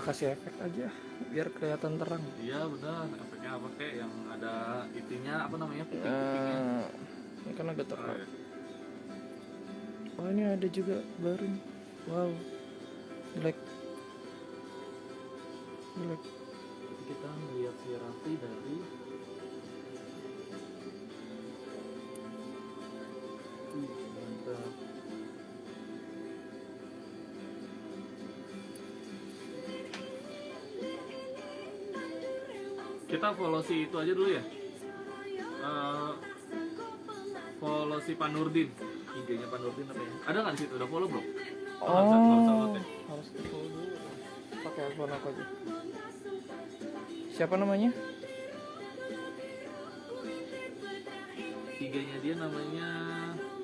kasih efek aja biar kelihatan terang. Iya benar, efeknya apa kayak yang ada itinya apa namanya kuping-kupingnya. Ini kan agak terang. Ya. Oh ini ada juga baru. Wow, jelek. Jadi kita melihat si Raffi dari mantap. Kita follow si itu aja dulu ya. Follow si Panurdin. IG-nya Panurdin apa ya? Ada nggak di situ? Udah follow belum? Nggak bisa load ya? Harus di-follow dulu. Pakai iPhone aku aja. Siapa namanya? IG-nya dia namanya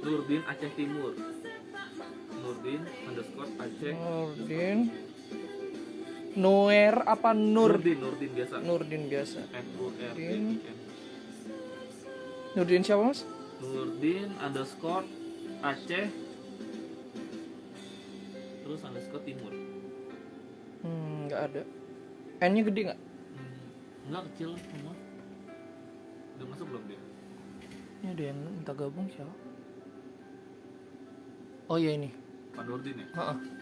Nurdin Aceh Timur. Nurdin _ Aceh. Nurdin. Nuer apa Nur? Nurdin biasa. Nurdin biasa. Nurdin. Nurdin siapa mas? Nurdin _ Aceh terus _ Timur. Nggak ada. N-nya gede nggak? Nggak, kecil semua. Udah masuk belum dia? Ini ada yang minta gabung siapa? Oh iya ini. Pak Nurdin ya?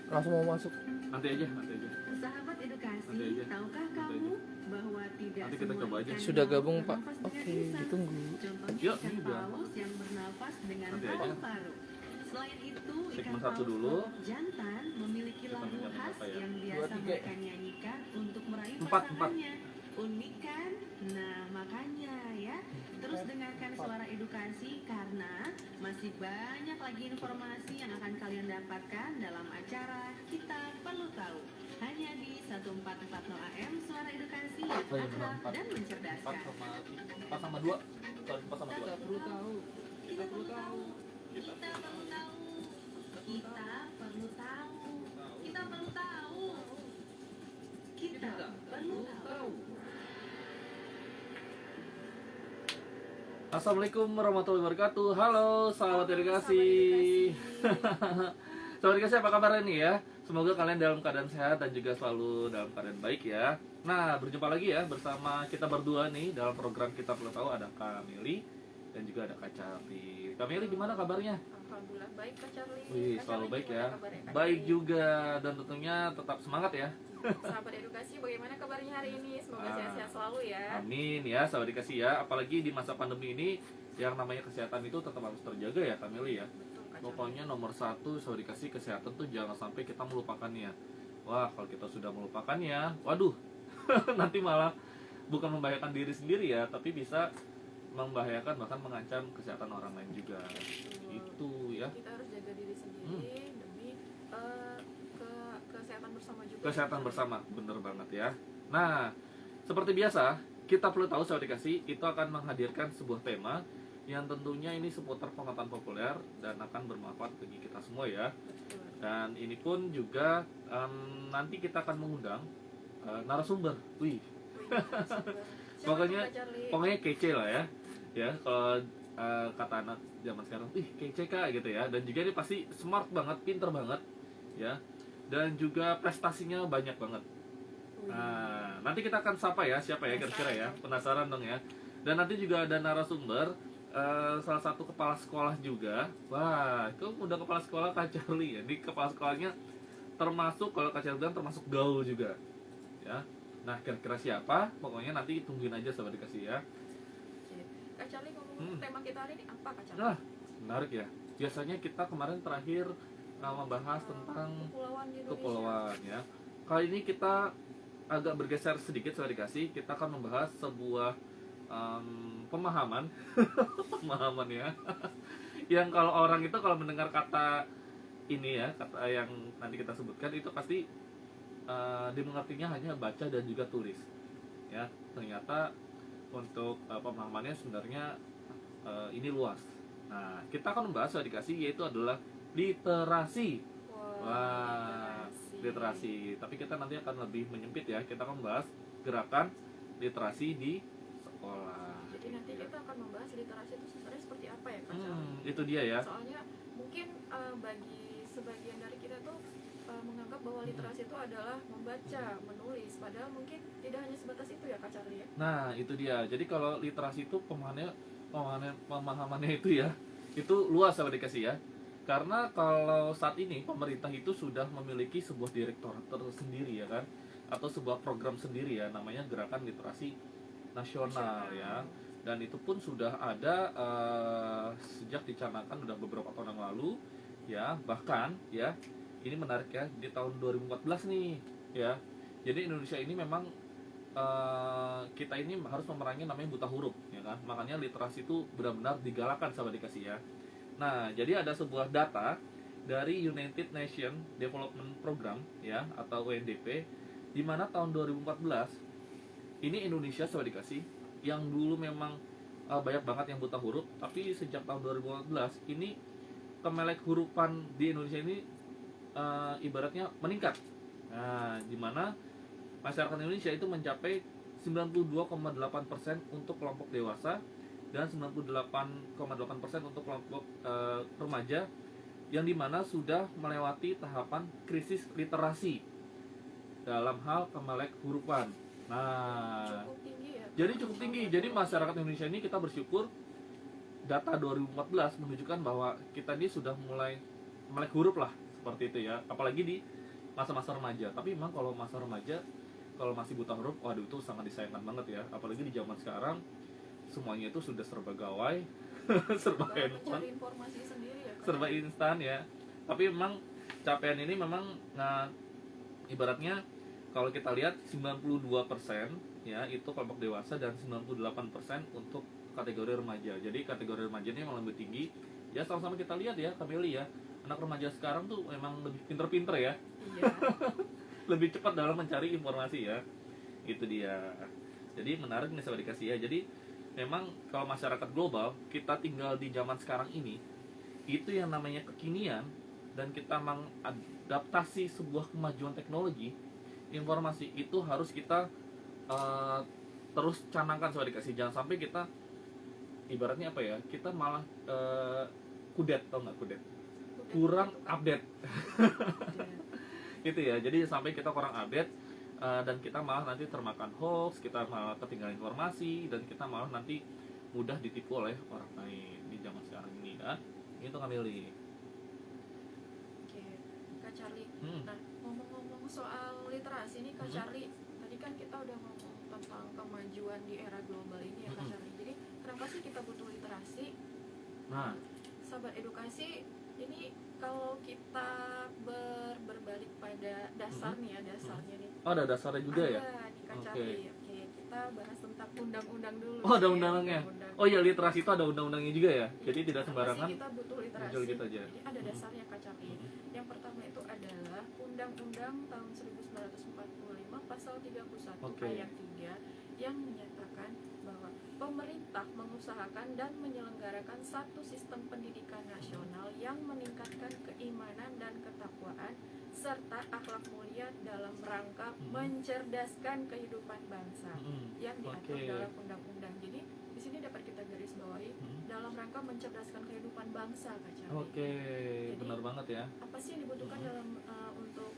Langsung mau masuk. Nanti aja. Sahabat edukasi, Nanti aja. tahukah kamu bahwa tidak Nanti kita semua coba aja. ikan Sudah laut gabung pak. bernafas Oke, dengan lisan. ditunggu. Contohnya Yuk, ikan ini udah. paus yang bernafas dengan Nanti aja. paru-paru. Selain itu, ikan Segmen paus 1 dulu. kelompok jantan memiliki Kita lagu mencatat khas apa ya? yang 2, biasa 3. mereka nyanyikan untuk meraih 4. pasangannya. Unik kan? Nah, makanya ya. Terus dengarkan suara edukasi karena masih banyak lagi informasi yang akan kalian dapatkan dalam acara Kita Perlu Tahu. Hanya di 1440 AM, suara edukasi yang Oh, iya, benar, akrab 4. dan mencerdaskan. 4 sama 2. 4 sama 2. Kita perlu tahu. Kita perlu tahu. Kita perlu tahu. Kita perlu tahu. Kita perlu tahu. Kita perlu tahu. Assalamualaikum warahmatullahi wabarakatuh. Halo sahabat edukasi. Sahabat edukasi apa kabar nih ya? Semoga kalian dalam keadaan sehat dan juga selalu dalam keadaan baik ya. Nah, berjumpa lagi ya bersama kita berdua nih dalam program Kita Perlu Tahu. Ada Kak Meli dan juga ada Kak Charlie. Kak Meli gimana kabarnya? Alhamdulillah baik Kak Charlie. Wih, Kak selalu Charlie baik gimana ya. kabarnya, Kak Baik Charlie? juga dan tentunya tetap semangat ya. Sahabat edukasi bagaimana kabarnya hari ini? Semoga Ah. sehat-sehat selalu ya. Amin ya, sahabat edukasi ya. Apalagi di masa pandemi ini yang namanya kesehatan itu tetap harus terjaga ya Kak Meli ya. Betul Kak Charlie. Pokoknya nomor 1 sahabat dikasih kesehatan tuh jangan sampai kita melupakannya. Wah, kalau kita sudah melupakannya, waduh, nanti malah bukan membahayakan diri sendiri ya, tapi bisa membahayakan bahkan mengancam kesehatan orang lain juga. Itu ya. Kita harus jaga diri sendiri demi kesehatan bersama juga. Kesehatan bersama, bener banget ya. Nah, seperti biasa, kita perlu tahu sahabat dikasih itu akan menghadirkan sebuah tema yang tentunya ini seputar pengetahuan populer dan akan bermanfaat bagi kita semua ya. Betul. Dan ini pun juga nanti kita akan mengundang narasumber. Wih, Siapa Pokoknya- tuh, Kak Charlie? pokoknya kece lah ya. Ya, kalau kata anak zaman sekarang, ih kece kak gitu ya. Dan juga ini pasti smart banget, pinter banget ya. Dan juga prestasinya banyak banget. Wih. Nah, nanti kita akan sapa ya, siapa ya kira-kira ya? Penasaran dong ya. Dan nanti juga ada narasumber salah satu kepala sekolah juga. Wah, itu udah kepala sekolah Kak Charlie ya. Ini kepala sekolahnya termasuk kalau Kak Charlie bilang termasuk gaul juga. Ya. Nah, kira-kira siapa? Pokoknya nanti tungguin aja sahabat dikasih ya. Oke. Kak Charlie ngomong tema kita hari ini apa Kak Charlie? Nah, menarik ya. Biasanya kita kemarin terakhir membahas tentang kepulauan di Indonesia. kepulauan ya. Kali ini kita agak bergeser sedikit sahabat dikasih. Kita akan membahas sebuah pemahaman pemahaman ya yang kalau orang itu kalau mendengar kata ini ya, kata yang nanti kita sebutkan itu pasti dimengertinya hanya baca dan juga tulis ya. Ternyata untuk pemahamannya sebenarnya ini luas. Nah, kita akan membahas sahabat dikasih yaitu adalah literasi. Wah, literasi. Tapi kita nanti akan lebih menyempit ya. Kita akan membahas gerakan literasi di sekolah. Jadi nanti kita akan membahas literasi itu sebenarnya seperti apa ya Kak Charlie? Itu dia ya. Soalnya mungkin bagi sebagian dari kita tuh menganggap bahwa literasi itu adalah membaca, menulis, padahal mungkin tidak hanya sebatas itu ya Kak Charlie ya. Nah, itu dia. Jadi kalau literasi itu pemahamannya itu ya, itu luas sama dikasih ya. Karena kalau saat ini pemerintah itu sudah memiliki sebuah direktorat tersendiri ya kan, atau sebuah program sendiri ya, namanya Gerakan Literasi Nasional ya. Dan itu pun sudah ada sejak dicanangkan udah beberapa tahun yang lalu ya. Bahkan ya, ini menarik ya, di tahun 2014 nih ya. Jadi Indonesia ini memang kita ini harus memerangi namanya buta huruf ya kan. Makanya literasi itu benar-benar digalakan sama dikasih ya. Nah, jadi ada sebuah data dari United Nations Development Program ya, atau UNDP, di mana tahun 2014 ini Indonesia sama dikasih yang dulu memang banyak banget yang buta huruf, tapi sejak tahun 2014 ini kemelek hurufan di Indonesia ini ibaratnya meningkat. Nah, di mana masyarakat Indonesia itu mencapai 92,8% untuk kelompok dewasa dan 98,8% untuk kelompok remaja, yang dimana sudah melewati tahapan krisis literasi dalam hal kemelek hurufan. Nah, Cukup tinggi ya. jadi cukup tinggi. Jadi masyarakat Indonesia ini kita bersyukur data 2014 menunjukkan bahwa kita ini sudah mulai melek huruf lah, seperti itu ya. Apalagi di masa-masa remaja. Tapi memang kalau masa remaja, kalau masih buta huruf, waduh itu sangat disayangkan banget ya. Apalagi di zaman sekarang semuanya itu sudah serba gawai, serba handphone, Mencari informasi sendiri ya Kak. serba instan ya. Tapi memang capaian ini memang ibaratnya kalau kita lihat 92% ya itu kelompok dewasa dan 98% untuk kategori remaja. Jadi kategori remaja ini memang lebih tinggi. Ya sama-sama kita lihat ya, Kameli ya. Anak remaja sekarang tuh memang lebih pinter-pinter ya. Iya. Lebih cepat dalam mencari informasi ya. Itu dia. Jadi menarik nih sobat dikasih ya. Jadi memang kalau masyarakat global, kita tinggal di zaman sekarang ini, itu yang namanya kekinian, dan kita mengadaptasi sebuah kemajuan teknologi, informasi itu harus kita terus canangkan sobat dikasih. Jangan sampai kita ibaratnya apa ya, kita malah kudet, tau nggak kudet? Kurang update. Gitu ya. Jadi sampai kita kurang update, dan kita malah nanti termakan hoax, kita malah ketinggalan informasi, dan kita malah nanti mudah ditipu oleh orang lain di zaman sekarang ini kan. Itu Kameli. Oke, Kak Charlie. Hmm. Nah, ngomong-ngomong soal literasi nih Kak Charlie, tadi kan kita udah ngomong tentang kemajuan di era global ini ya Kak Charlie. Jadi kenapa sih kita butuh literasi? Nah, Sahabat edukasi, ini kalau kita berbalik pada dasar nih ya, dasarnya nih. oh ada dasarnya juga ya. Ada di Kak Oke. Charlie. Oke, kita bahas tentang undang-undang dulu. Oh ada ya, undang-undangnya. undang-undang. Oh iya, literasi itu ada undang-undangnya juga ya. Jadi tidak Kenapa sembarangan sih kita butuh literasi? muncul gitu aja. Jadi ada dasarnya Kak Charlie. Yang pertama itu adalah Undang-Undang tahun 1945 pasal 31 Oke. ayat 3 yang menyatakan bahwa pemerintah mengusahakan dan menyelenggarakan satu sistem pendidikan nasional yang meningkatkan keimanan dan ketakwaan serta akhlak mulia dalam rangka mencerdaskan kehidupan bangsa yang diatur Oke. dalam undang-undang. Jadi di sini dapat kita garis bawahi dalam rangka mencerdaskan kehidupan bangsa, Kak Charlie. Oke, benar banget ya. Apa sih yang dibutuhkan dalam untuk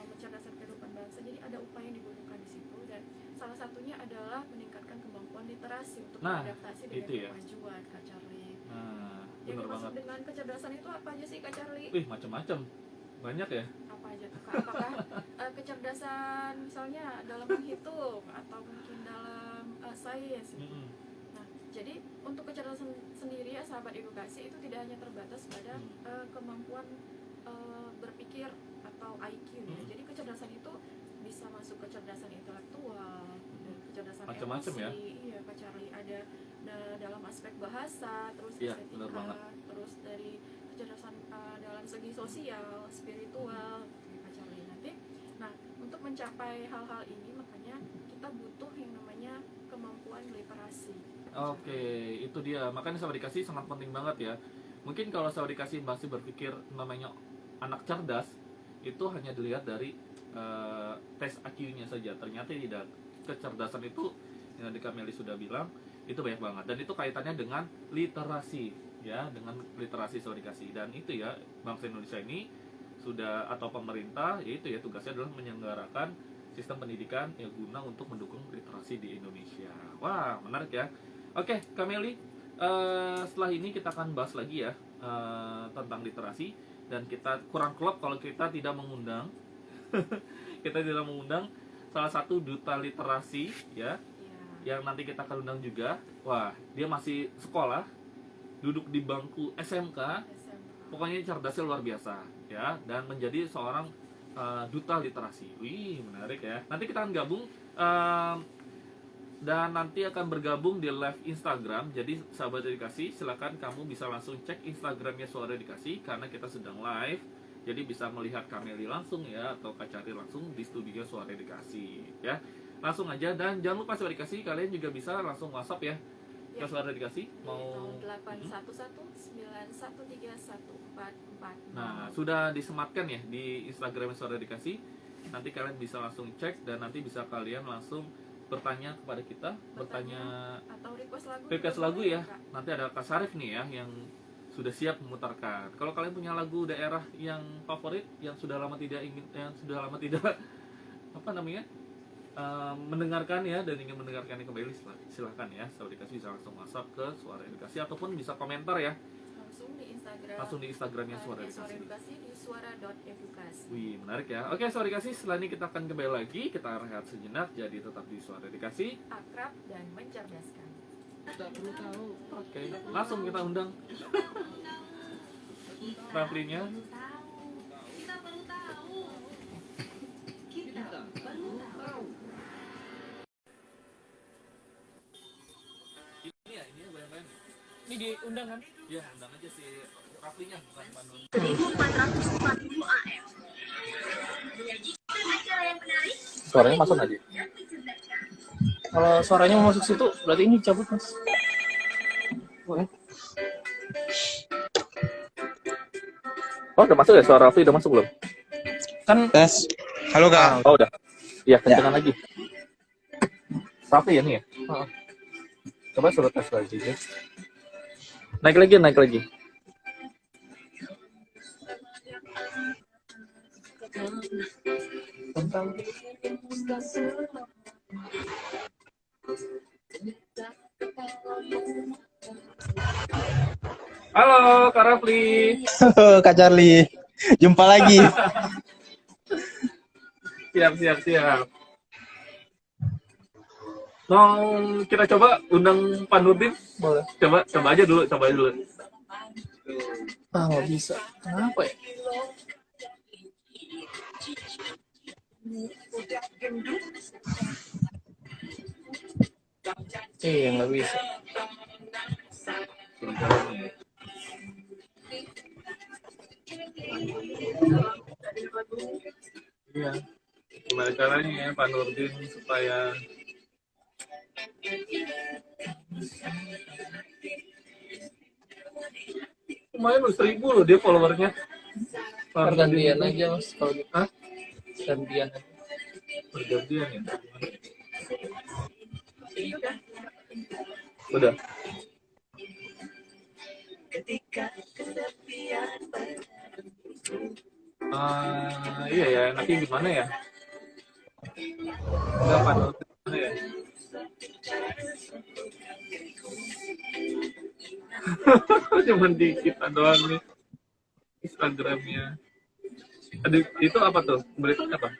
mencerdaskan kehidupan bangsa? Jadi ada upaya yang dibutuhkan di situ, dan salah satunya adalah meningkatkan kemampuan literasi untuk Nah, beradaptasi dengan itu ya. kemajuan, Kak Charlie. Nah, Yang benar dimaksud banget. dengan kecerdasan itu apa aja sih, Kak Charlie? Wih, macam-macam. Banyak ya. Apa aja tuh, Kak? Apakah kecerdasan misalnya dalam menghitung atau mungkin dalam sains? Nah, jadi untuk kecerdasan sendiri ya sahabat edukasi itu tidak hanya terbatas pada kemampuan berpikir atau IQ ya. Jadi kecerdasan itu bisa masuk kecerdasan intelektual, kecerdasan Macam-macam emosi, ya. iya Kak Charlie, ada dalam aspek bahasa, terus Iya, benar estetika, banget. terus dari kecerdasan dalam segi sosial, spiritual, Kak Charlie. Nanti, nah untuk mencapai hal-hal ini makanya kita butuh yang namanya kemampuan literasi. Oke, itu dia. Makanya sahabat dikasih sangat penting banget ya. Mungkin kalau sahabat dikasih masih berpikir namanya anak cerdas, itu hanya dilihat dari tes IQ-nya saja. Ternyata tidak. Kecerdasan itu yang tadi Kameli sudah bilang, itu banyak banget. Dan itu kaitannya dengan literasi ya, dengan literasi sahabat dikasih. Dan itu ya, bangsa Indonesia ini sudah atau pemerintah, yaitu ya tugasnya adalah menyelenggarakan sistem pendidikan yang guna untuk mendukung literasi di Indonesia. Wah, menarik ya. Oke, Kameli, setelah ini kita akan bahas lagi ya tentang literasi, dan kita kurang klop kalau kita tidak mengundang kita tidak mengundang salah satu duta literasi ya, yang nanti kita akan undang juga. Wah, dia masih sekolah, duduk di bangku SMK, pokoknya cerdasnya luar biasa ya, dan menjadi seorang duta literasi. Wih, menarik ya. Nanti kita akan gabung dan nanti akan bergabung di live Instagram. Jadi sahabat edukasi, silakan kamu bisa langsung cek Instagramnya Suara Edukasi karena kita sedang live. Jadi bisa melihat Kameli langsung ya, atau Kak Cari langsung di studio Suara Edukasi ya. Langsung aja, dan jangan lupa Suara Edukasi, kalian juga bisa langsung WhatsApp ya ke Suara Edukasi mau 81191313144. Nah, sudah disematkan ya di Instagram Suara Edukasi. Nanti kalian bisa langsung cek, dan nanti bisa kalian langsung bertanya kepada kita, bertanya atau request lagu ya. Nanti ada Kak Sarif nih ya yang sudah siap memutarkan. Kalau kalian punya lagu daerah yang favorit, yang sudah lama tidak apa namanya mendengarkan ya, dan ingin mendengarkannya kembali, silahkan ya. Suara Edukasi bisa langsung WhatsApp ke Suara Edukasi ataupun bisa komentar ya langsung di Instagramnya Suara Edukasi di suara.edukasi. Wih, menarik ya. Oke, Suara Edukasi, setelah ini kita akan kembali lagi, kita rehat sejenak, jadi tetap di Suara Edukasi, Akrab dan mencerdaskan. kita perlu tahu. Oke, langsung kita undang Raflinya. Kita perlu tahu. Kita perlu tahu. Ini ya bayang-bayang. Ini diundang kan? Ya, undang aja si Raflinya, bukan Panun. 1440 AM. Suaranya masuk aja. Kalau suaranya mau masuk situ, berarti ini cabut mas. Boleh. Oh, udah masuk ya? Suara Rafli udah masuk belum? Kan Tes. Halo Kak. Oh, udah. Iya, kencengan lagi. Rafli ya nih ya? Coba suruh tes lagi ya. Naik lagi. Halo, Kak Rafli. Kak Charlie. Jumpa lagi. Siap. Mau kita coba undang Pak Nurdin? boleh. Coba aja dulu. Ah nggak bisa. Kenapa ya? Iya nggak bisa. Iya. Gimana caranya ya Pak Nurdin supaya lumayan loh, 1000 loh dia followernya. Pergantian aja mas kalau gitu. Hah? Gantian. Pergantian ya. Udah. Iya ya, nanti gimana ya? Enggak Pak Nurdin gimana ya? Cuman dikit doang nih Instagramnya. Aduh, itu apa tuh? Beritanya apa?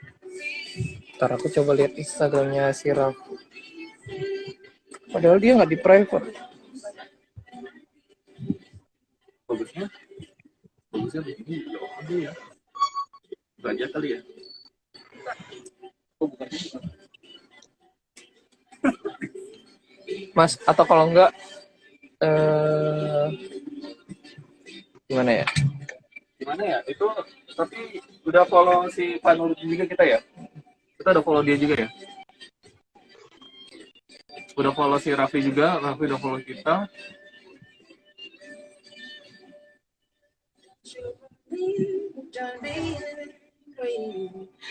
Ntar aku coba lihat Instagramnya si Raf. Padahal dia nggak di private. Bagusnya begini doang aja ya. Banyak kali ya. Oh, bukan. Mas, atau kalau enggak gimana ya? Gimana ya? Itu tapi udah follow si Pak Nurdin juga kita ya? Kita udah follow dia juga ya? Udah follow si Raffi juga, Raffi udah follow kita.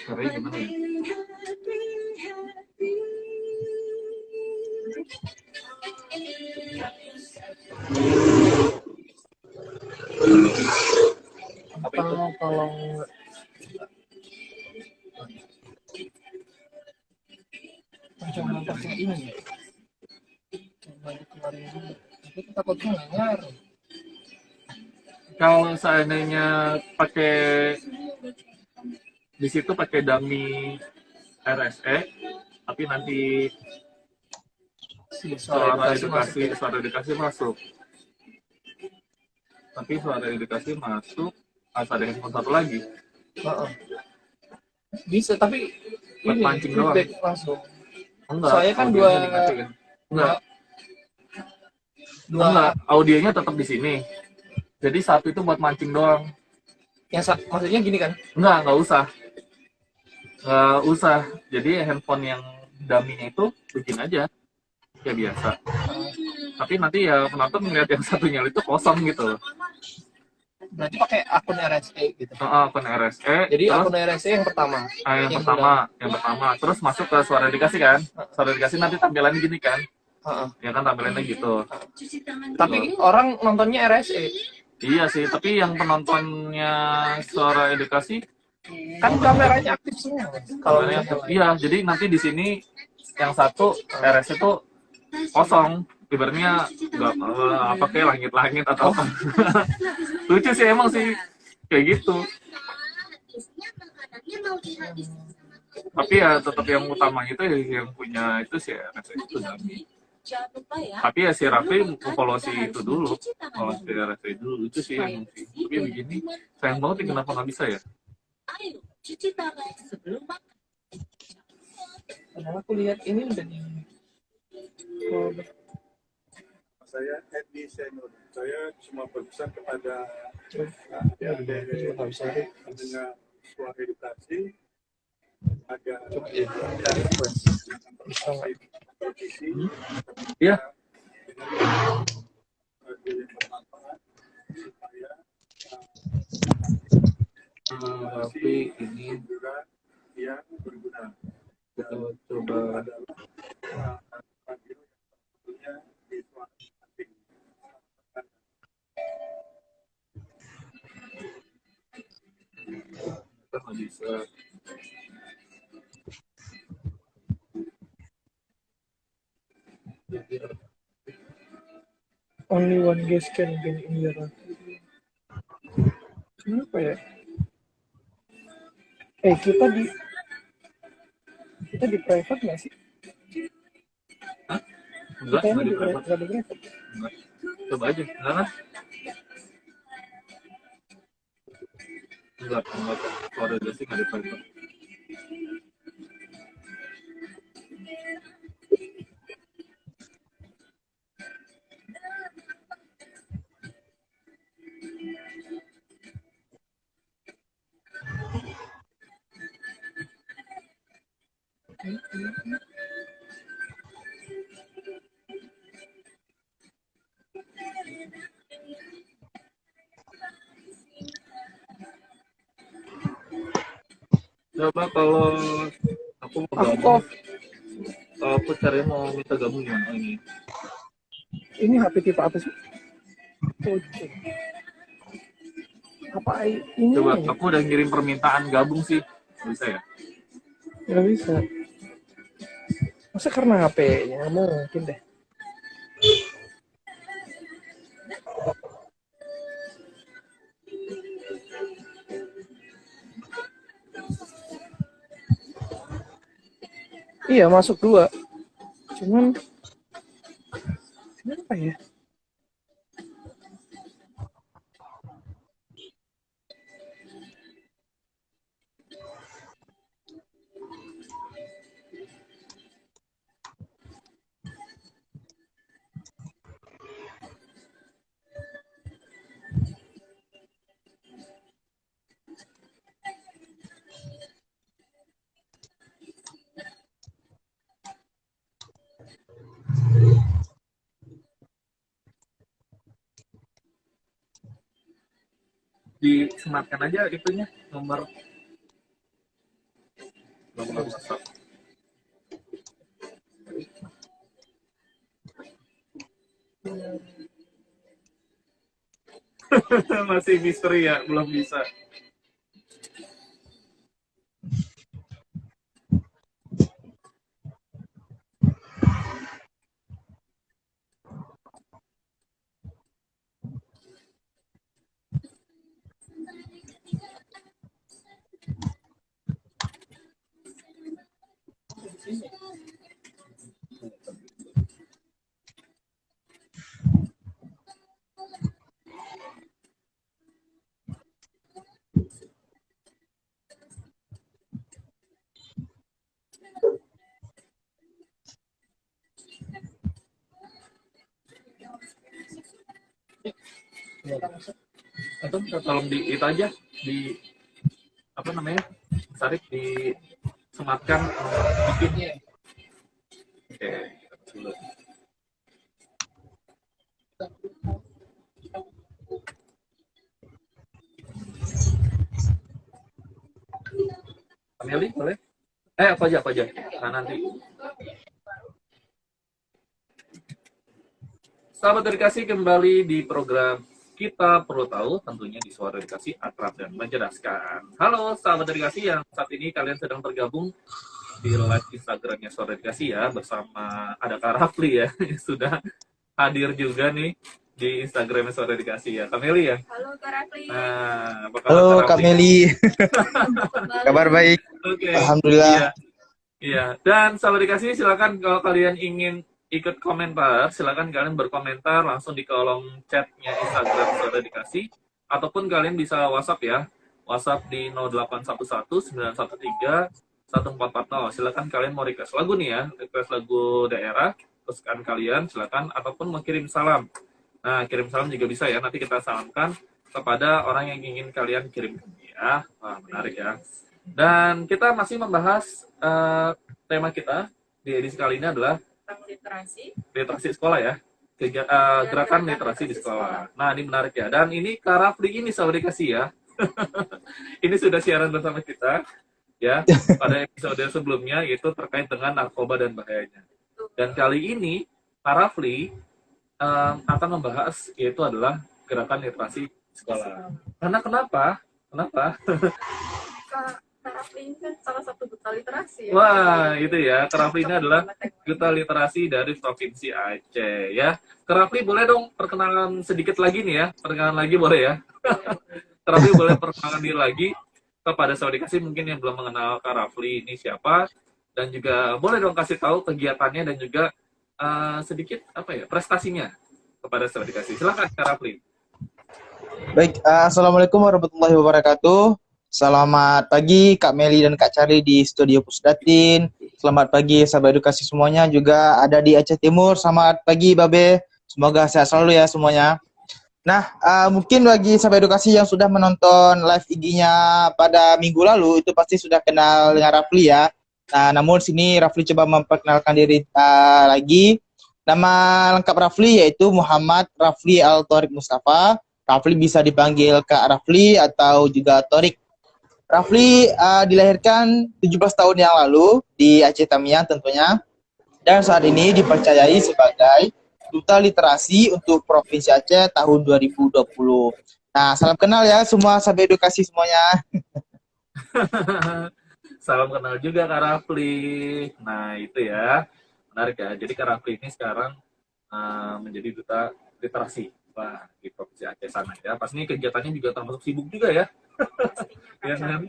Caranya gimana ya? Apa kalau coba pakai ini ya. Coba dikeluarin dulu. Tapi takutnya nggak ngaruh. Kalau seandainya pakai di situ pakai dummy RSE, tapi nanti Si suara edukasi edukasi masuk. Tapi suara edukasi masuk, harus ada handphone satu lagi. Heeh. Bisa, tapi Buat ini pancing doang. feedback langsung. Enggak. Soalnya kan audionya dimatiin. Enggak, audionya tetap di sini. Jadi satu itu buat mancing doang. Maksudnya gini kan? Enggak usah. Nggak usah. Jadi handphone yang dummy-nya itu bikin aja kayak biasa. Tapi nanti ya penonton melihat yang satunya itu kosong gitu. Berarti pakai akun RSE gitu. Akun RSE. Jadi terus, akun RSE yang pertama. yang pertama. Terus masuk ke suara edukasi kan. Suara edukasi nanti tampilannya gini kan. Ya kan tampilannya gitu. Tapi orang nontonnya RSE. Iya sih, tapi yang penontonnya suara edukasi Kan kameranya aktif semua. Kalau kameranya misalnya aktif. Iya, jadi nanti di sini yang satu RS itu kosong, ibaratnya nggak apa kayak langit-langit atau apa. Lucu sih emang sih kayak gitu. Tapi ya tetap yang utama itu ya, yang punya itu sih RS itu dummy. Tapi ya si Raffi follow si itu dulu, follow si RS dulu, lucu sih emang sih. Tapi begini sayang banget nih, kenapa nggak bisa ya? Ayo, cuci tangan sebelum makan. Padahal aku lihat ini udah di. Oh, Saya Edi Senur. Saya cuma berpesan kepada nggak bisa. pendengar suara edukasi agar Coba ya. Bisa nggak? posisi Iya. yang bermanfaat supaya Tapi ini juga yang berguna. kita coba Adalah radio yang tentunya di suara asing. kita nggak bisa. Only one guest can be in your. Kenapa ya? Kita di private nggak sih? Enggak, Kita ini nggak di di private. nggak di private. Enggak. Coba aja, enggak kan? Enggak. Suara edukasi nggak di private. Coba kalau aku mau Aku gabung, off. kalau aku cari mau minta gabung gimana ini? Ini HP tipe apa sih? Oke. Apa ini? Coba aku udah ngirim permintaan gabung sih, bisa ya? Nggak bisa. Masa karena HP-nya? Nggak mungkin deh. Iya, masuk 2. Cuman kenapa ya? Disematkan aja itunya, nomor WhatsApp. Masih misteri ya, belum bisa. Ini. Atau tolong di itu aja di apa namanya, Sarip disematkan bikinnya. Oke, dulu. Ameli boleh? Apa aja? Nah, nanti. Sahabat Edukasi, kembali di program Kita Perlu Tahu, tentunya di Suara Edukasi Akrab dan Mencerdaskan. Halo sahabat Edukasi yang saat ini kalian sedang tergabung di live Instagramnya Suara Edukasi ya, bersama ada Kak Rafli ya, yang sudah hadir juga nih di Instagramnya Suara Edukasi ya. Kak Meli ya? Halo Kak Rafli. Nah, apa kabar Halo Kak Kak Meli. Kabar baik. Oke. Alhamdulillah. Iya. Dan sahabat Edukasi, silakan kalau kalian ingin ikut komentar, silakan kalian berkomentar langsung di kolom chatnya Instagram Suara Edukasi, ataupun kalian bisa WhatsApp ya, WhatsApp di 0811-913-1440. Silakan kalian mau request lagu nih ya, request lagu daerah, kesukaan kalian, silakan, ataupun mau kirim salam. Nah, kirim salam juga bisa ya, nanti kita salamkan kepada orang yang ingin kalian kirim ya. Wah, menarik ya. Dan kita masih membahas tema kita di edisi kali ini adalah literasi sekolah ya, gerakan literasi di sekolah. Nah, ini menarik ya. Dan ini Kak Rafli ini sahabat dikasih ya. Ini sudah siaran bersama kita ya pada episode sebelumnya, yaitu terkait dengan narkoba dan bahayanya. Dan kali ini Kak Rafli akan membahas yaitu adalah gerakan literasi sekolah. Karena kenapa? Kak Rafli ini kan salah satu duta literasi ya. Wah, itu ya. Kak Rafli ini adalah duta literasi dari Provinsi Aceh ya. Kak Rafli boleh dong perkenalan sedikit lagi nih ya. Perkenalan lagi boleh ya. Kak Rafli boleh perkenalan diri lagi kepada sahabat dikasih mungkin yang belum mengenal Kak Rafli ini siapa, dan juga boleh dong kasih tahu kegiatannya dan juga sedikit prestasinya kepada sahabat dikasih. Silakan Kak Rafli. Baik, Assalamualaikum warahmatullahi wabarakatuh. Selamat pagi Kak Meli dan Kak Charlie di studio Pusdatin. Selamat pagi sahabat edukasi semuanya, juga ada di Aceh Timur. Selamat pagi Babe. Semoga sehat selalu ya semuanya. Nah, mungkin bagi sahabat edukasi yang sudah menonton live IG-nya pada minggu lalu, itu pasti sudah kenal dengan Rafli ya. Nah, namun sini Rafli coba memperkenalkan diri lagi. Nama lengkap Rafli yaitu Muhammad Rafli Al-Thorik Mustafa. Rafli bisa dipanggil Kak Rafli atau juga Thorik. Rafli dilahirkan 17 tahun yang lalu di Aceh Tamiang tentunya, dan saat ini dipercayai sebagai Duta Literasi untuk Provinsi Aceh tahun 2020. Nah, salam kenal ya semua sahabat edukasi semuanya. Salam kenal juga Kak Rafli. Nah, itu ya. Menarik ya. Jadi Kak Rafli ini sekarang menjadi Duta Literasi di Provinsi Aceh sana ya. Pas ini kegiatannya juga termasuk sibuk juga ya. Ya kan?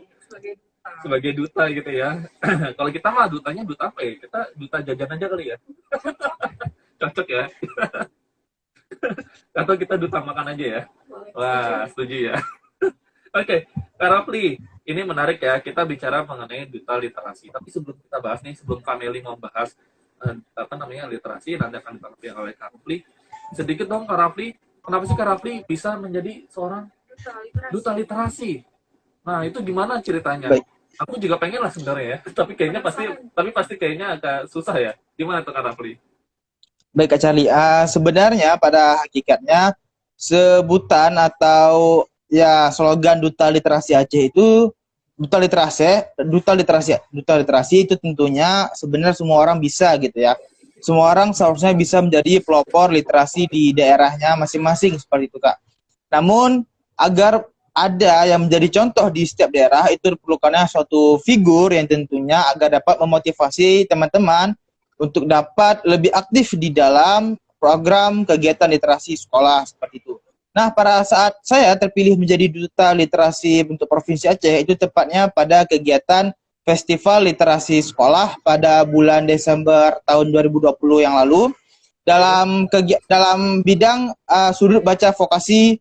Sebagai duta gitu ya. Kalau kita mah dutanya duta apa ya? Kita duta jajan aja kali ya. Cocok ya. Atau kita duta makan aja ya. Wah, setuju ya. Oke, Kak Rafli, ini menarik ya. Kita bicara mengenai duta literasi. Tapi sebelum kita bahas nih, sebelum Kak Meli mau bahas literasi, nanti akan ditanggapi oleh Kak Rafli. Sedikit dong Kak Rafli, kenapa sih Kak Rafli bisa menjadi seorang duta literasi? Nah, itu gimana ceritanya? Baik. Aku juga pengen lah sebenarnya ya, tapi pasti kayaknya agak susah ya. Gimana tuh Kak Rafli? Baik Kak Charlie, sebenarnya pada hakikatnya sebutan atau ya slogan Duta Literasi Aceh itu Duta literasi itu tentunya sebenarnya semua orang bisa gitu ya. Semua orang seharusnya bisa menjadi pelopor literasi di daerahnya masing-masing seperti itu Kak. Namun agar ada yang menjadi contoh di setiap daerah, itu diperlukannya suatu figur yang tentunya agar dapat memotivasi teman-teman untuk dapat lebih aktif di dalam program kegiatan literasi sekolah seperti itu. Nah, pada saat saya terpilih menjadi Duta Literasi untuk Provinsi Aceh, itu tepatnya pada kegiatan Festival Literasi Sekolah pada bulan Desember tahun 2020 yang lalu dalam bidang sudut baca vokasi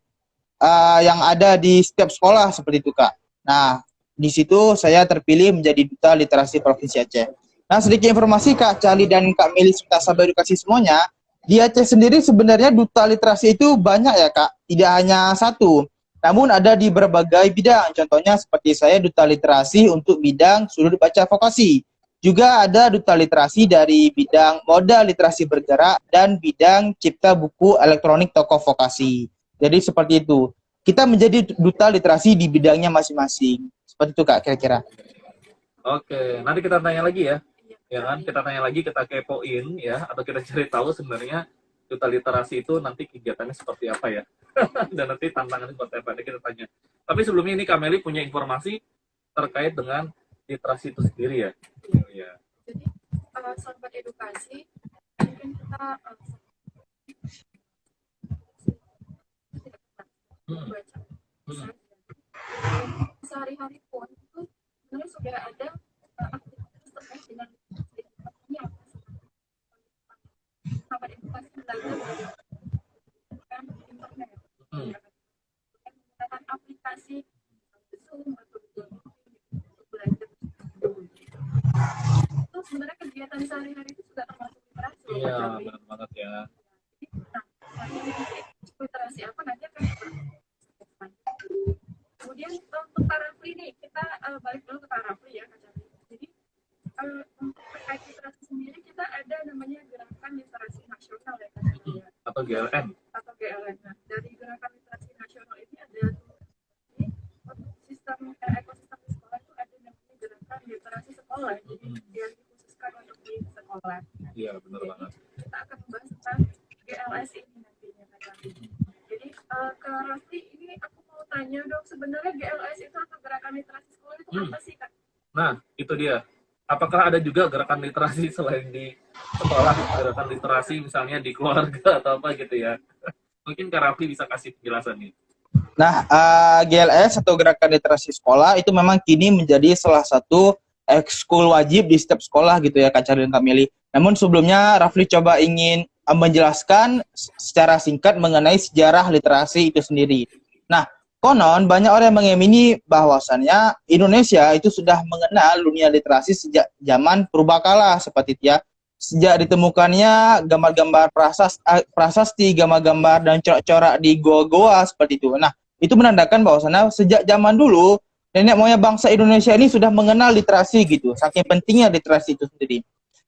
yang ada di setiap sekolah seperti itu, Kak. Nah, di situ saya terpilih menjadi Duta Literasi Provinsi Aceh. Nah, sedikit informasi Kak Cali dan Kak Meli serta sahabat edukasi semuanya, di Aceh sendiri sebenarnya duta literasi itu banyak ya Kak, tidak hanya satu. Namun ada di berbagai bidang, contohnya seperti saya duta literasi untuk bidang sudut baca vokasi. Juga ada duta literasi dari bidang moda literasi bergerak dan bidang cipta buku elektronik tokoh vokasi. Jadi seperti itu. Kita menjadi duta literasi di bidangnya masing-masing. Seperti itu Kak kira-kira. Oke, nanti kita tanya lagi ya. Ya kan, kita tanya lagi, kita kepoin ya, atau kita cari tahu sebenarnya duta literasi itu nanti kegiatannya seperti apa ya. Dan nanti tantangannya seperti apa, nanti kita tanya. Tapi sebelumnya ini Kak Meli punya informasi terkait dengan literasi itu sendiri ya. Iya. Jadi sahabat edukasi mungkin kita baca sehari-hari pun itu sebenarnya sudah ada aktivitas terkait dengan edukasinya. Sahabat edukasi belajar menggunakan internet, menggunakan aplikasi Zoom atau Google Meet untuk belajar. Itu sebenarnya kegiatan sehari-hari itu sudah termasuk literasi. Iya, benar banget ya. Nah, literasi apa nanti akan kita. Kemudian untuk Kak Rafli nih, kita balik dulu ke Kak Rafli ya, Kak Cari. Jadi untuk terkait literasi sendiri kita ada namanya Gerakan Literasi Nasional ya Kak Cari ya. Atau GLN. Atau GLN. Nah, dari Gerakan Literasi Nasional ini ada untuk sistem ekosistem di sekolah itu ada namanya Gerakan Literasi Sekolah. Jadi yang dikhususkan untuk di sekolah. Iya, benar banget. Kita akan membahas tentang GLS ini nantinya Kak Cari. Jadi Kak Rafli ini aku mau tanya dong, sebenarnya GLS itu atau Gerakan Literasi Sekolah itu apa sih Kak? Nah, itu dia. Apakah ada juga gerakan literasi selain di sekolah, gerakan literasi misalnya di keluarga atau apa gitu ya? Mungkin Kak Rafli bisa kasih penjelasan nih. Nah, GLS atau Gerakan Literasi Sekolah itu memang kini menjadi salah satu ekskul wajib di setiap sekolah gitu ya Kak Cari dan Kak Meli. Namun sebelumnya Rafli coba ingin menjelaskan secara singkat mengenai sejarah literasi itu sendiri. Nah, konon banyak orang yang mengamini bahwasannya Indonesia itu sudah mengenal dunia literasi sejak zaman purbakala seperti itu ya. Sejak ditemukannya gambar-gambar prasasti, gambar-gambar dan corak-corak di goa-goa seperti itu. Nah, itu menandakan bahwasannya sejak zaman dulu nenek moyang bangsa Indonesia ini sudah mengenal literasi gitu. Saking pentingnya literasi itu sendiri.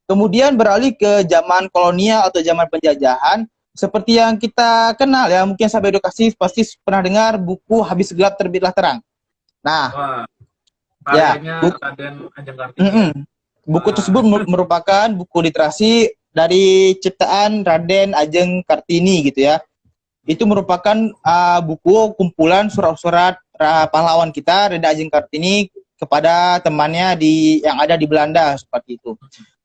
Kemudian beralih ke zaman kolonial atau zaman penjajahan, seperti yang kita kenal ya, mungkin sahabat edukasi pasti pernah dengar buku Habis Gelap Terbitlah Terang. Nah, Wah, ya, Raden Ajeng Kartini. Buku tersebut merupakan buku literasi dari ciptaan Raden Ajeng Kartini gitu ya. Itu merupakan buku kumpulan surat-surat pahlawan kita Raden Ajeng Kartini kepada temannya yang ada di Belanda seperti itu.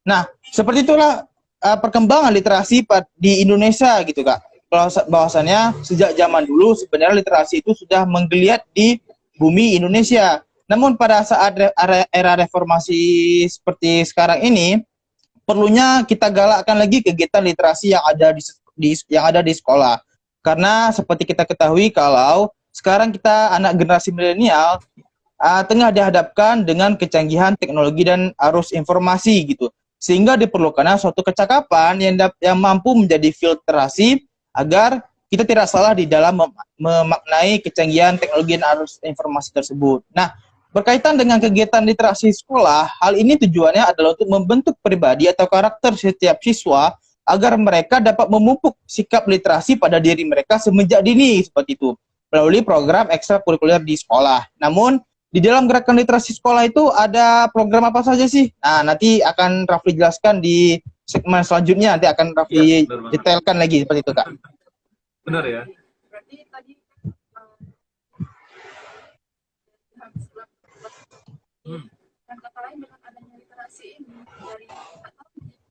Nah, seperti itulah perkembangan literasi di Indonesia gitu Kak. Bahwasannya sejak zaman dulu sebenarnya literasi itu sudah menggeliat di bumi Indonesia. Namun pada saat era reformasi seperti sekarang ini, perlunya kita galakkan lagi kegiatan literasi yang ada di sekolah. Karena seperti kita ketahui kalau sekarang kita anak generasi milenial tengah dihadapkan dengan kecanggihan teknologi dan arus informasi gitu. Sehingga diperlukan suatu kecakapan yang mampu menjadi filtrasi agar kita tidak salah di dalam memaknai kecanggihan teknologi dan arus informasi tersebut. Nah, berkaitan dengan kegiatan literasi sekolah, hal ini tujuannya adalah untuk membentuk pribadi atau karakter setiap siswa agar mereka dapat memupuk sikap literasi pada diri mereka semenjak dini seperti itu melalui program ekstrakurikuler di sekolah. Namun di dalam gerakan literasi sekolah itu ada program apa saja sih? Nah, nanti akan Rafli jelaskan di segmen selanjutnya. Nanti akan Rafli detailkan lagi seperti itu, Kak. Benar ya? Berarti tadi dan kata lain dengan adanya literasi ini dari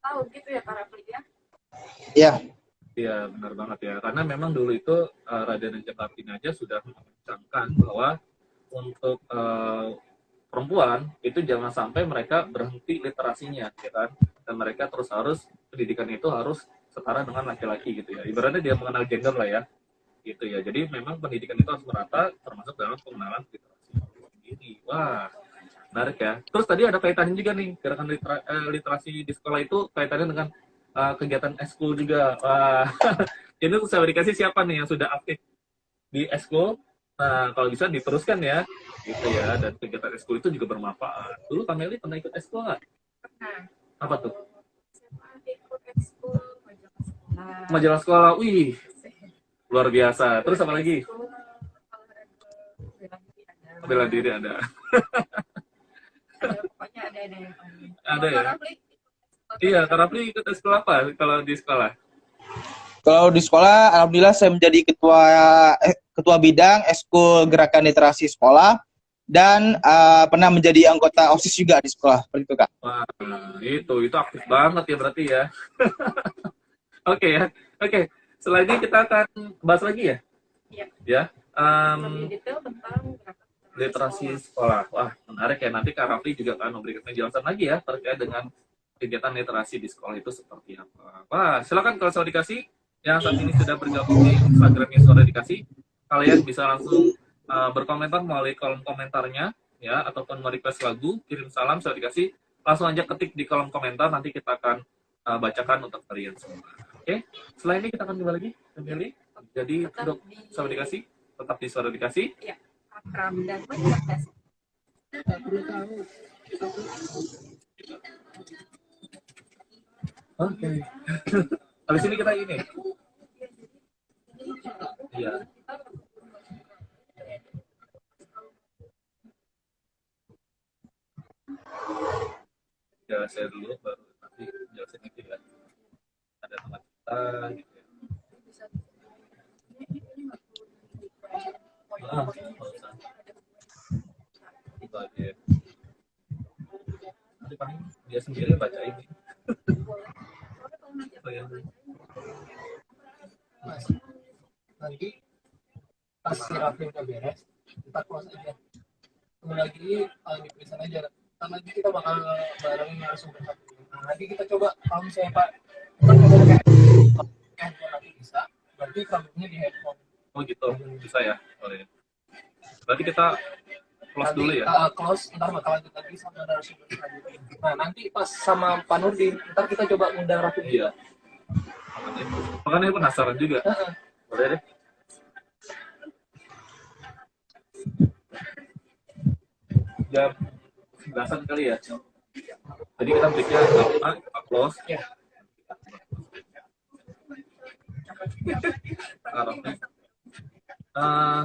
tahu gitu ya Kak Rafli ya? Iya. Iya, benar banget ya. Karena memang dulu itu Raden Ajeng Kartini aja sudah mencanangkan bahwa untuk perempuan itu jangan sampai mereka berhenti literasinya, ya kan? Dan mereka terus harus pendidikan itu harus setara dengan laki-laki gitu ya. Ibaratnya dia mengenal gender lah ya, gitu ya. Jadi memang pendidikan itu harus merata, termasuk dalam pengenalan literasi sendiri. Wah, menarik ya. Terus tadi ada kaitannya juga nih, gerakan literasi di sekolah itu kaitannya dengan kegiatan eskul juga. Wah, ini untuk saya dikasih siapa nih yang sudah aktif di eskul? Nah, kalau bisa diteruskan ya, gitu ya. Dan kegiatan eskul itu juga bermanfaat. Dulu Kameli pernah ikut eskul nggak? Nah, Apa tuh? SMA ikut ekskul majalah sekolah. Majalah sekolah, wih, luar biasa. Terus apa lagi? Ekskul olahraga Bela diri ada. pokoknya ada yang Ada ya? Rafli, Iya, Kak Rafli ikut eskul apa kalau di sekolah? Kalau di sekolah, alhamdulillah saya menjadi ketua bidang ekskul gerakan literasi sekolah dan pernah menjadi anggota OSIS juga di sekolah, seperti itu Kak. Wah, itu aktif banget ya berarti ya. Oke ya, oke. Selanjutnya kita akan bahas lagi ya. Iya. Ya, lebih detail tentang gerakan literasi sekolah. Wah, menarik ya. Nanti Kak Rafli juga akan memberikan penjelasan lagi ya terkait dengan kegiatan literasi di sekolah itu seperti apa. Wah, silakan kalau Suara Dikasih yang saat ini sudah bergabung di Instagramnya Suara Dikasih, kalian bisa langsung berkomentar melalui kolom komentarnya ya, ataupun merequest lagu, kirim salam Suara Dikasih, langsung aja ketik di kolom komentar, nanti kita akan bacakan untuk kalian semua. Oke, selain ini kita akan kembali lagi Kameli. Jadi untuk Suara Dikasih tetap di Suara Dikasih. ya, akrab dan mencerdas. Oke. Habis ini kita ini. Iya. Ya, saya dulu baru nanti jelasin lagi ya. Ada teman kita gitu ya. Nggak usah. Itu aja. Nanti paling dia sendiri baca ini. Mas, nanti pas si Raffi udah beres, kita close aja. Tunggu lagi di tulisan aja. Ntar lagi kita bakal bareng narasumber satu. Nah, nanti kita coba kalau misalnya Pak, kita coba pakai handphone nanti bisa. Berarti kabelnya di handphone. Oh gitu, bisa ya. Boleh. Berarti kita close Nanti, dulu ya. Close, ntar bakal lanjut lagi sama narasumber selanjutnya. Nah, nanti pas sama Pak Nurdin, ntar kita coba ngundang Raffi. Iya. Makanya penasaran juga. Boleh deh. Jam 11-an kali ya. Jadi kita breaknya lama, kita close. Ya.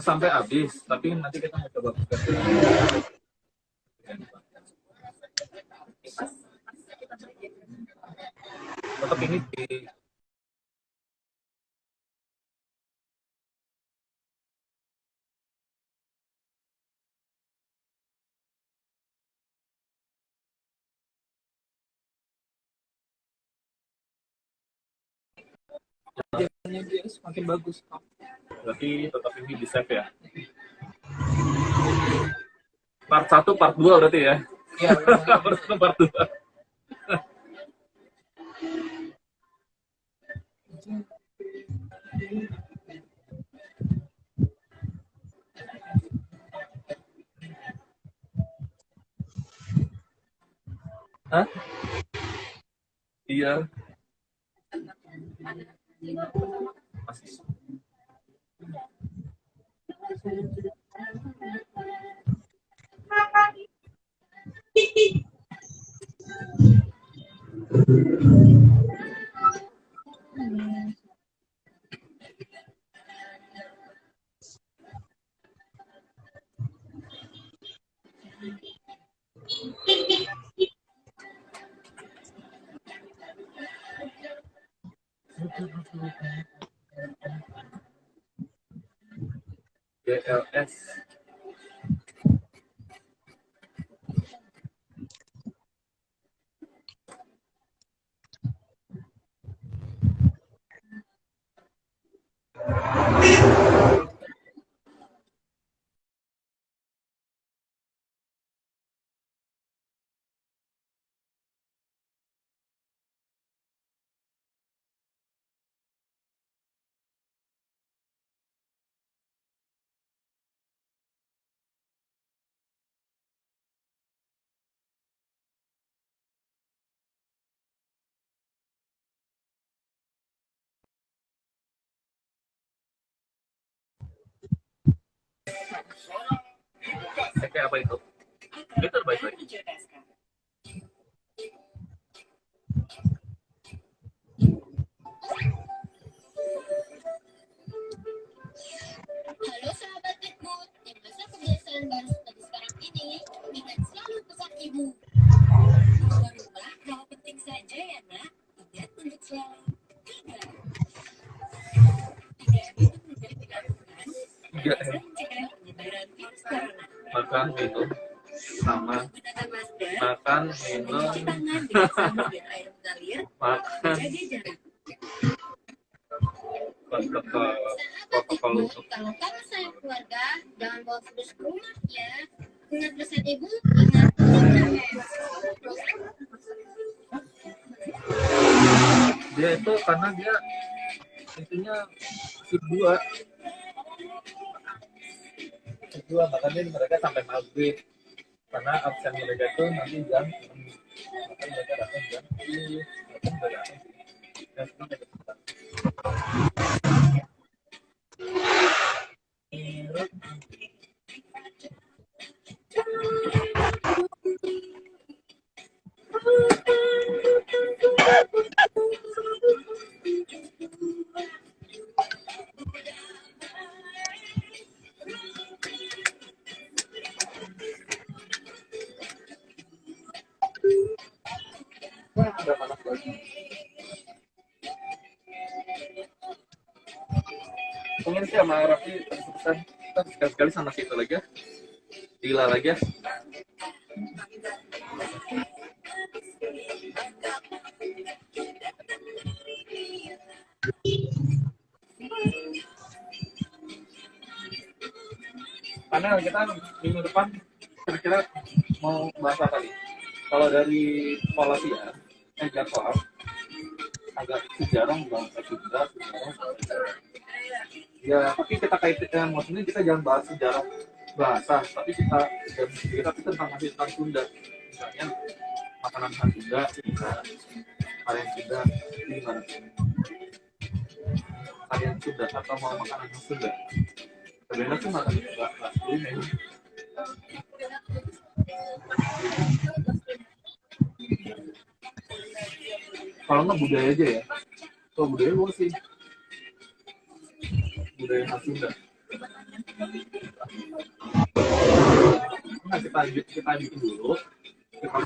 Sampai habis, tapi nanti kita mau coba buka. Tetap ini di Biasanya dia semakin bagus. berarti tetap ini di save ya. Part 1, part 2 berarti ya. Iya. Part 1, part 2. Hah? Iya. Masih. GLS. Kayak apa itu? Itu terbaik lagi. Halo sahabat Bitmood, di masa kebiasaan baru seperti sekarang ini, ingat selalu pesan ibu. Keluar rumah hal penting saja ya nak, ingat untuk selalu 3. 3M itu mudah dilakukan, Tiga bisa M. mencegah penyebaran virus corona. Makan, minum, sama Gunakan masker, makan, mencuci minum, tangan dengan sabun dan air mengalir, makan, jaga jarak. protokol Sahabat protokol ibu, untuk kalau kamu sayang keluarga, jangan bawa virus ke rumah ya. Ingat pesan ibu, ingat 3M. dia itu karena dia intinya shift 2 makanya mereka sampai maghrib karena absen mereka itu nanti jam 6 makanya mereka datang jam 7 mereka sudah datang jam 10 mereka datang. Wah, udah panas lagi. Mungkin sih sama Raffi pesan kita sekali-sekali sama situ lagi ya. Gila lagi ya. Karena kita minggu depan kira-kira mau bahas apa nih? Kalau dari pola sih ya, jadwal agak sejarah bangsa kita, sejarah. Ya, tapi kita kaitkan, maksudnya kita jangan bahas sejarah bahasa, tapi kita tentang masih tentang Sunda. Misalnya makanan khas Sunda, varian Sunda, gimana? Varian Sunda atau mau makanan khas Sunda? Sebenarnya tuh makan khas kuliner. Kalau nggak budaya aja ya. Kalau budaya gue sih budaya khas Sunda. Nah, kita bikin dulu. Kita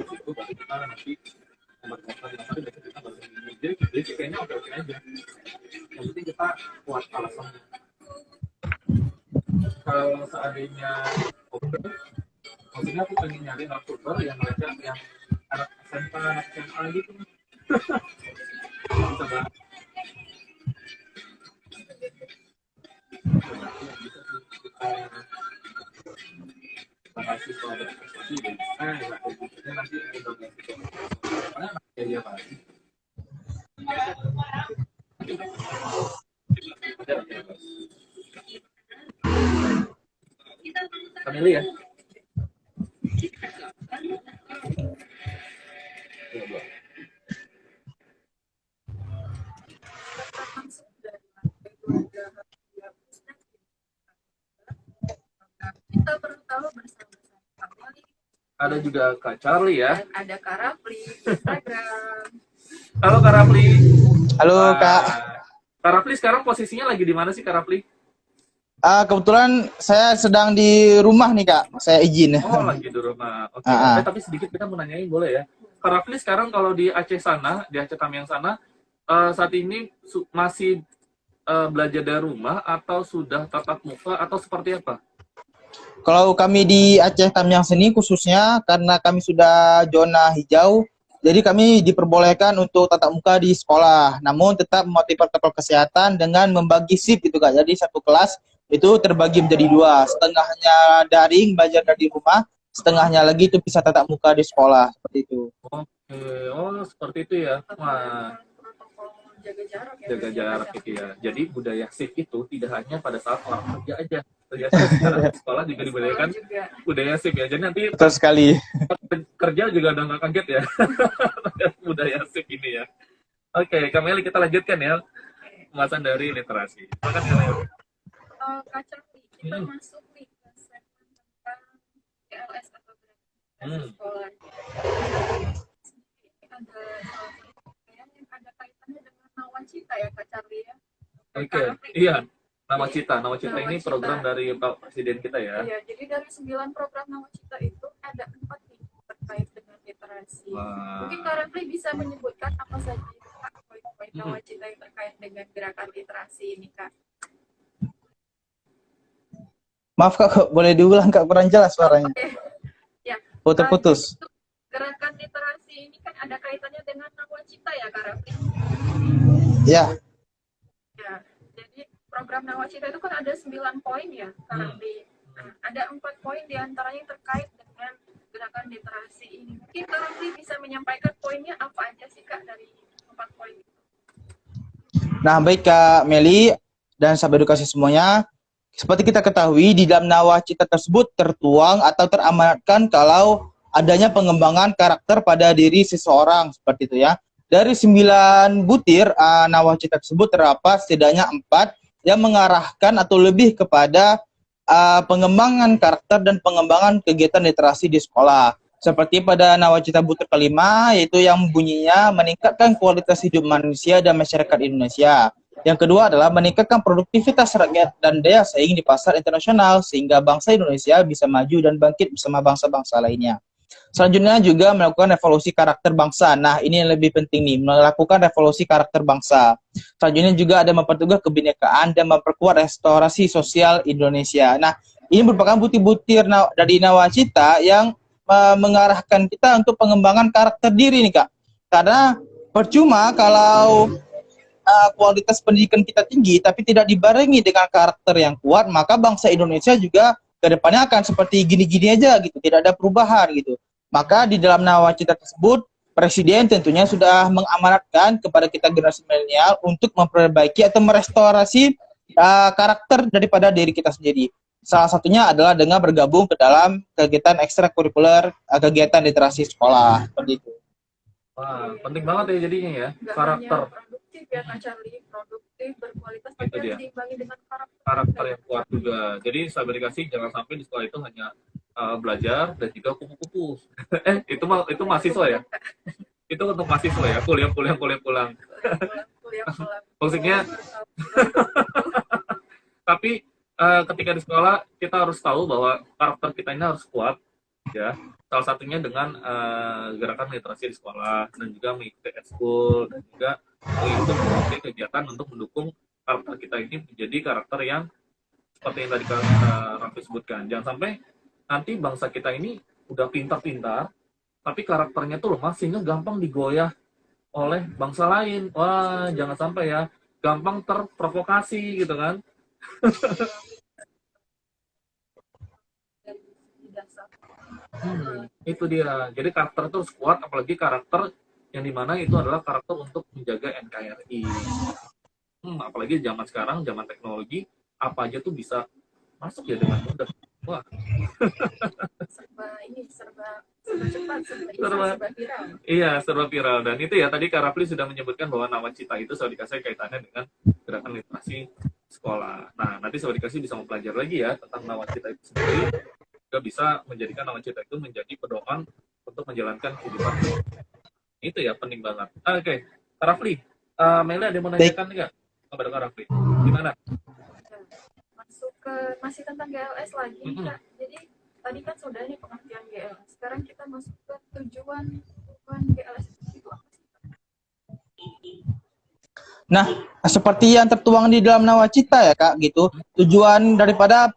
itu baru kita nanti kita baru jadi kayaknya oke aja. Yang penting kita kuat alasannya. Kalau seandainya oke, maksudnya aku pengen nyari narasumber yang mereka yang anak SMK, anak SMA gitu. Bisa banget. Mahasiswa berprestasi dan nanti ya pasti Kamili ya. Kita perlu tahu bersama-sama. Ada juga Kak Charlie ya. Dan ada Kak Rafli Instagram. Halo Kak Rafli. Halo Kak. Kak Rafli sekarang posisinya lagi di mana sih Kak Rafli? Kebetulan saya sedang di rumah nih Kak, saya izin. Oh lagi di rumah. Oke. Tapi sedikit kita mau nanyain boleh ya? Kak Rafli sekarang kalau di Aceh sana, di Aceh Tamiang sana, saat ini masih belajar dari rumah atau sudah tatap muka atau seperti apa? Kalau kami di Aceh Tamiang sini khususnya karena kami sudah zona hijau, jadi kami diperbolehkan untuk tatap muka di sekolah. Namun tetap mematuhi protokol kesehatan dengan membagi shift gitu Kak. Jadi satu kelas itu terbagi menjadi 2, setengahnya daring belajar dari rumah, setengahnya lagi itu bisa tatap muka di sekolah seperti itu. Oke, oh seperti itu ya. Wah, Jaga jarak ya. jaga jarak gitu ya. Jadi budaya shift itu tidak hanya pada saat orang kerja aja. Ternyata sekarang di sekolah juga dibudayakan budaya shift ya. Jadi nanti Betul sekali. kerja juga udah nggak kaget ya. Budaya shift ini ya. Oke, Kameli kita lanjutkan ya. Pembahasan dari literasi. Silakan Kameli. Kak Charlie, kita Hmm. masuk nih ke segmen tentang GLS atau gerakan Hmm. sekolah. Ini ada salah satu rangkaian yang ada kaitannya dengan nawacita ya Kak Charlie ya. Oke, Kak Rafli. iya. Nawacita ini Nawacita. program dari Pak Presiden kita ya. Iya, jadi dari 9 program nawacita itu ada 4 nih terkait dengan literasi. Wah. Mungkin Kak Rafli bisa menyebutkan apa saja itu, Kak, poin-poin Hmm. nawacita yang terkait dengan gerakan literasi ini Kak. Maaf Kak, boleh diulang Kak, kurang jelas suaranya. Oke. Ya. Putus-putus. Gerakan literasi ini kan ada kaitannya dengan nawacita ya Kak Rafli. Ya, Ya, jadi program nawacita itu kan ada 9 poin ya, Kak Hmm. Rafli. Nah, ada 4 poin diantaranya yang terkait dengan gerakan literasi ini. Mungkin Kak Rafli bisa menyampaikan poinnya apa aja sih Kak dari 4 poin itu? nah baik Kak Meli dan sahabat edukasi semuanya. Seperti kita ketahui, di dalam nawacita tersebut tertuang atau teramanatkan kalau adanya pengembangan karakter pada diri seseorang, seperti itu ya. Dari 9 butir nawacita tersebut terdapat setidaknya 4 yang mengarahkan atau lebih kepada pengembangan karakter dan pengembangan kegiatan literasi di sekolah. Seperti pada nawacita butir kelima, yaitu yang bunyinya meningkatkan kualitas hidup manusia dan masyarakat Indonesia. Yang kedua adalah meningkatkan produktivitas rakyat dan daya saing di pasar internasional sehingga bangsa Indonesia bisa maju dan bangkit bersama bangsa-bangsa lainnya. Selanjutnya juga melakukan revolusi karakter bangsa. Nah, ini yang lebih penting nih, melakukan revolusi karakter bangsa. Selanjutnya juga ada memperteguh kebinekaan dan memperkuat restorasi sosial Indonesia. Nah, ini merupakan butir-butir dari nawacita yang mengarahkan kita untuk pengembangan karakter diri nih Kak. Karena percuma kalau kualitas pendidikan kita tinggi tapi tidak dibarengi dengan karakter yang kuat, maka bangsa Indonesia juga ke depannya akan seperti gini-gini aja gitu, tidak ada perubahan gitu. Maka di dalam nawacita tersebut, Presiden tentunya sudah mengamanatkan kepada kita generasi milenial untuk memperbaiki atau merestorasi karakter daripada diri kita sendiri. Salah satunya adalah dengan bergabung ke dalam kegiatan ekstrakurikuler, kegiatan literasi sekolah, seperti itu. Wah, penting banget ya jadinya ya, Nggak karakter. hanya produktif ya Kak Charlie, produktif, berkualitas, Itu tapi dia. harus diimbangi dengan Karakter yang kuat juga. Jadi sahabat dikasih jangan sampai di sekolah itu hanya belajar dan juga kupu-kupu. itu mahasiswa ya. Itu untuk mahasiswa ya, kuliah pulang. kuliah. Maksudnya, tapi ketika di sekolah kita harus tahu bahwa karakter kita ini harus kuat ya. Salah satunya dengan gerakan literasi di sekolah dan juga mengikuti ekskul dan juga mengikuti kegiatan untuk mendukung karakter kita ini menjadi karakter yang seperti yang tadi Raffi sebutkan. Jangan sampai nanti bangsa kita ini udah pintar-pintar tapi karakternya tuh lemah sehingga gampang digoyah oleh bangsa lain. Wah, jangan sampai ya, gampang terprovokasi gitu kan. Itu dia. Jadi karakter itu harus kuat, apalagi karakter yang dimana itu adalah karakter untuk menjaga NKRI. Apalagi zaman sekarang, zaman teknologi, apa aja tuh bisa masuk ya dengan mudah. Wah. serba cepat, serba viral. Iya, serba viral. Dan itu ya, tadi Kak Rafli sudah menyebutkan bahwa nawacita itu Sobat Dikasih kaitannya dengan gerakan literasi sekolah. Nah, nanti Sobat Dikasih bisa mempelajari lagi ya tentang nawacita itu sendiri. Juga bisa menjadikan nawacita itu menjadi pedoman untuk menjalankan kehidupan. Itu ya, penting banget. Oke, Kak Rafli, Meli ada yang mau nanyakan nggak kepada Kak Rafli? Gimana? Masuk ke masih tentang GLS lagi Kak. Jadi tadi kan sudah nih pengertian GLS. Sekarang kita masuk ke tujuan GLS itu apa sih? Nah, seperti yang tertuang di dalam nawacita ya Kak, gitu. Tujuan daripada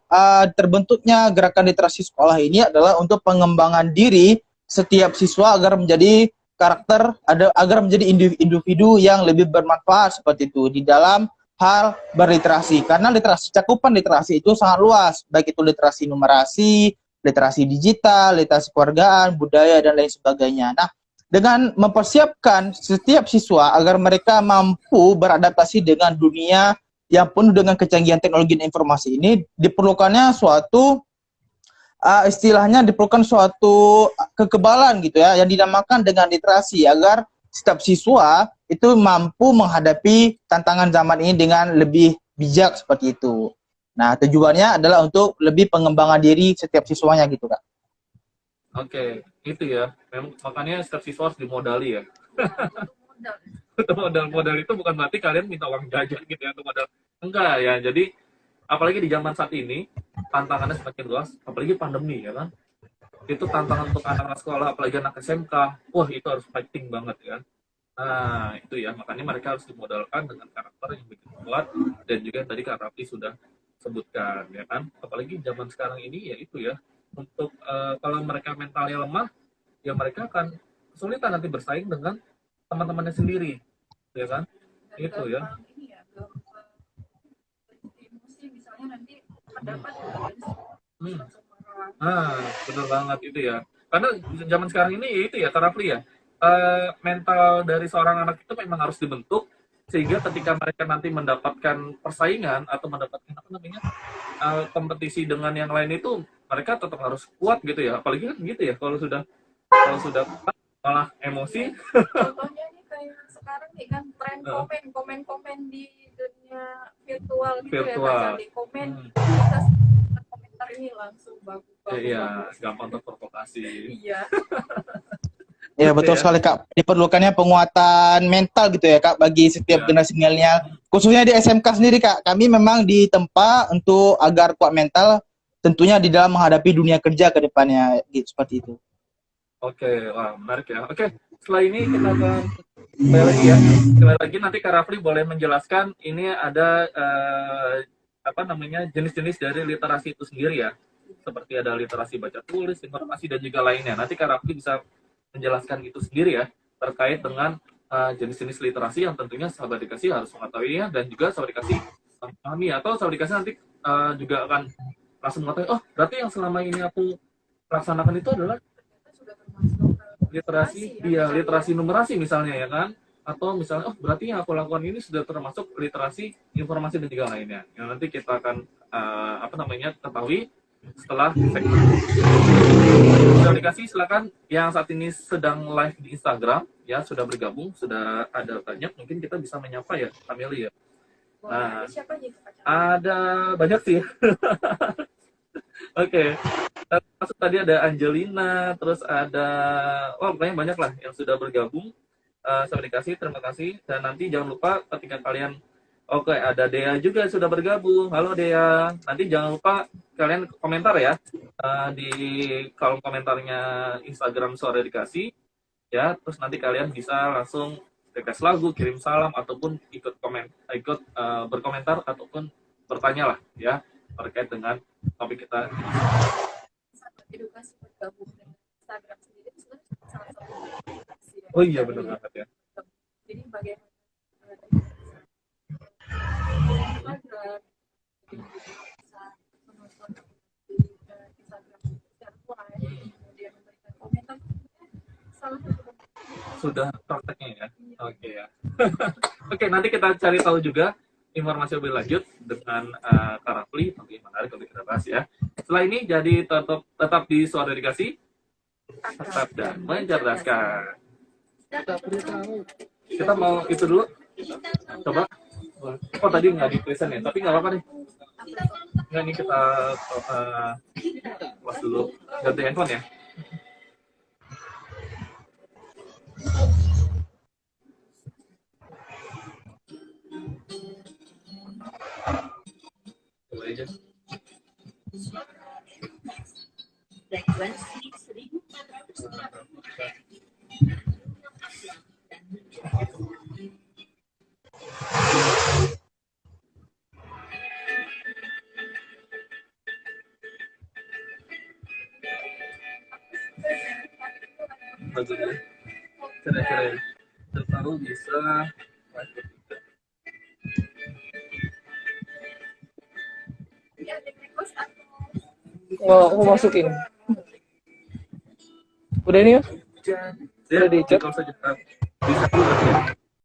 terbentuknya gerakan literasi sekolah ini adalah untuk pengembangan diri setiap siswa agar menjadi karakter, agar menjadi individu yang lebih bermanfaat seperti itu di dalam hal berliterasi. Karena cakupan literasi itu sangat luas, baik itu literasi numerasi, literasi digital, literasi kewargaan, budaya, dan lain sebagainya. Nah, dengan mempersiapkan setiap siswa agar mereka mampu beradaptasi dengan dunia yang penuh dengan kecanggihan teknologi dan informasi ini, diperlukannya suatu diperlukan suatu kekebalan gitu ya, yang dinamakan dengan literasi, agar setiap siswa itu mampu menghadapi tantangan zaman ini dengan lebih bijak seperti itu. Nah, tujuannya adalah untuk lebih pengembangan diri setiap siswanya gitu, Kak. Oke, itu ya. Makanya setiap siswa harus dimodali ya. Modal. Untuk modal itu bukan berarti kalian minta uang jajan gitu ya untuk modal. Enggak ya. Jadi apalagi di zaman saat ini tantangannya semakin luas, apalagi pandemi ya kan. Itu tantangan untuk anak-anak sekolah, apalagi anak SMK. Wah, itu harus fighting banget ya. Nah, itu ya. Makanya mereka harus dimodalkan dengan karakter yang begitu kuat dan juga yang tadi Kak Raffi sudah sebutkan ya kan. Apalagi zaman sekarang ini ya itu ya. Untuk kalau mereka mentalnya lemah, ya mereka akan kesulitan nanti bersaing dengan teman-temannya sendiri, ya kan? Dan Itu ya. gampang ini ya, gampang emosi misalnya nanti pendapat Hmm. langsung marah. Nah, benar banget itu ya. Karena zaman sekarang ini ya itu ya, Kak Rafli ya. Mental dari seorang anak itu memang harus dibentuk sehingga ketika mereka nanti mendapatkan persaingan atau mendapatkan apa namanya kompetisi dengan yang lain itu mereka tetap harus kuat gitu ya. Apalagi kan gitu ya kalau sudah kuat, malah emosi. Contohnya nih kayak sekarang nih kan tren komen di dunia virtual gitu Virtual. ya, Kak. Di komen Hmm. kita komentar ini langsung bagus. Iya, gampang terprovokasi. Iya. Ya, betul ya. sekali, Kak. Diperlukannya penguatan mental gitu ya, Kak, bagi setiap Ya. generasi milenial. Khususnya di SMK sendiri, Kak. Kami memang ditempa untuk agar kuat mental tentunya di dalam menghadapi dunia kerja ke depannya gitu, seperti itu. Oke, wah menarik ya. Oke, setelah ini kita akan kembali lagi ya. Kembali lagi nanti Kak Rafli boleh menjelaskan ini ada apa namanya jenis-jenis dari literasi itu sendiri ya. Seperti ada literasi baca tulis, informasi dan juga lainnya. Nanti Kak Rafli bisa menjelaskan itu sendiri ya terkait dengan jenis-jenis literasi yang tentunya sahabat dikasih harus mengetahuinya dan juga sahabat dikasih memahami atau sahabat dikasih nanti juga akan langsung mengetahui oh berarti yang selama ini aku laksanakan itu adalah literasi, iya literasi numerasi misalnya ya kan, atau misalnya oh berarti yang aku lakukan ini sudah termasuk literasi informasi dan juga lainnya. Yang nanti kita akan apa namanya ketahui setelah segmen. Sudah dikasih silakan yang saat ini sedang live di Instagram ya sudah bergabung sudah ada banyak mungkin kita bisa menyapa ya Amelia. Nah, Siapa aja tuh, Kak? ada banyak sih. Oke, masuk tadi ada Angelina, terus ada, pokoknya banyak lah yang sudah bergabung. Saya dikasih, terima kasih. Dan nanti jangan lupa ketika kalian, oke ada Dea juga yang sudah bergabung. Halo Dea, nanti jangan lupa kalian komentar ya di kolom komentarnya Instagram Suara Dikasih. Ya, terus nanti kalian bisa langsung request lagu, kirim salam ataupun ikut berkomentar ataupun bertanya lah ya terkait dengan topik kita. Edukasi bergabung dengan Instagram sendiri itu sebenarnya salah satu edukasi ya. Oh iya benar banget ya. Jadi bagaimana Instagram bisa menonton di Instagram secara live kemudian memberikan komentar salah satu Sudah prakteknya ya. Oke ya. Oke, nanti kita cari tahu juga informasi lebih lanjut dengan Kak Rafli, nanti menarik untuk kita bahas ya. Setelah ini jadi tetap di Suara Dikasih, tetap dan mencerdaskan. Kita mau itu dulu, coba. Oh tadi nggak di present ya, tapi nggak apa-apa nih. Nggak ini kita close dulu, ganti handphone ya. Coba aja. Frekuensi 1400. Lagunya kira-kira tertahu bisa ya di request atau Aku masukin. Udah nih ya? ya, Udah di chat? call saja. Bisa dulu ya.